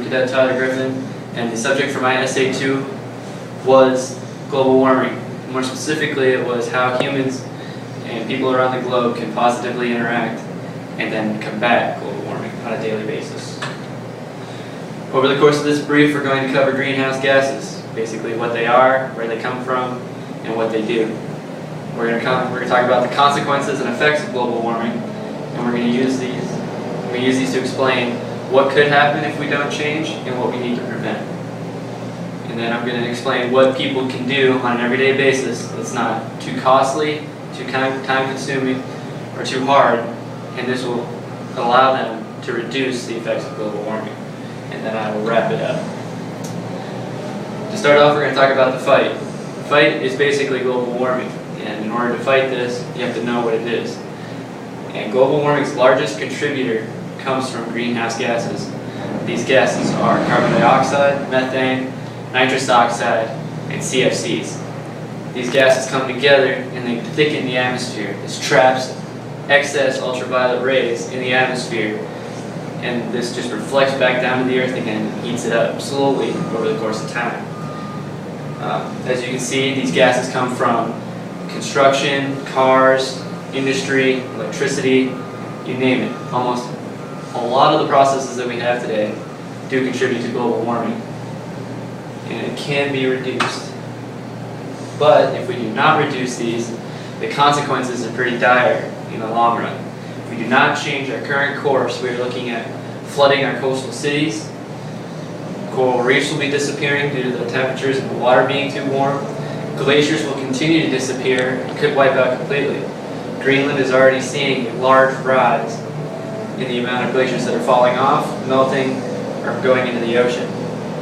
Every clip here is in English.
Cadet Tyler Griffin, and the subject for my essay 2 was global warming. More specifically, it was how humans and people around the globe can positively interact and then combat global warming on a daily basis. Over the course of this brief, we're going to cover greenhouse gases, basically what they are, where they come from, and what they do. We're going to talk about the consequences and effects of global warming, and we're going to use these to explain what could happen if we don't change and what we need to prevent. And then I'm going to explain what people can do on an everyday basis that's not too costly, too time-consuming, or too hard, and this will allow them to reduce the effects of global warming. And then I will wrap it up. To start off, we're going to talk about the fight. The fight is basically global warming, and in order to fight this, you have to know what it is. And global warming's largest contributor comes from greenhouse gases. These gases are carbon dioxide, methane, nitrous oxide, and CFCs. These gases come together and they thicken the atmosphere. This traps excess ultraviolet rays in the atmosphere, and this just reflects back down to the earth again and heats it up slowly over the course of time. As you can see, these gases come from construction, cars, industry, electricity, you name it. Almost a lot of the processes that we have today do contribute to global warming, and it can be reduced. But if we do not reduce these, the consequences are pretty dire in the long run. If we do not change our current course, we are looking at flooding our coastal cities. Coral reefs will be disappearing due to the temperatures of the water being too warm. Glaciers will continue to disappear and could wipe out completely. Greenland is already seeing a large rise in the amount of glaciers that are falling off, melting, or going into the ocean.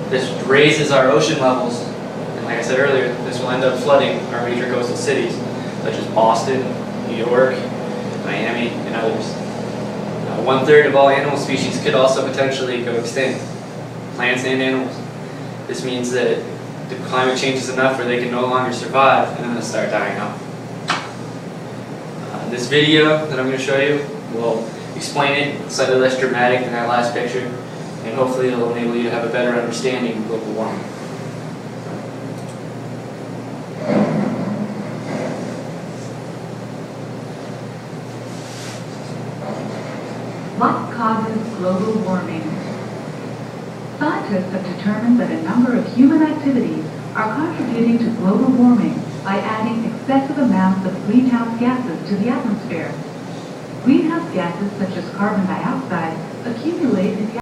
This raises our ocean levels, and like I said earlier, this will end up flooding our major coastal cities, such as Boston, New York, Miami, and others. 1/3 of all animal species could also potentially go extinct, plants and animals. This means that the climate changes enough where they can no longer survive, and then they'll start dying off. This video that I'm going to show you will explain it slightly less dramatic than that last picture, and hopefully it will enable you to have a better understanding of global warming. What causes global warming? Scientists have determined that a number of human activities are contributing to global warming by adding excessive amounts of greenhouse gases to the atmosphere. Greenhouse gases such as carbon dioxide accumulate in the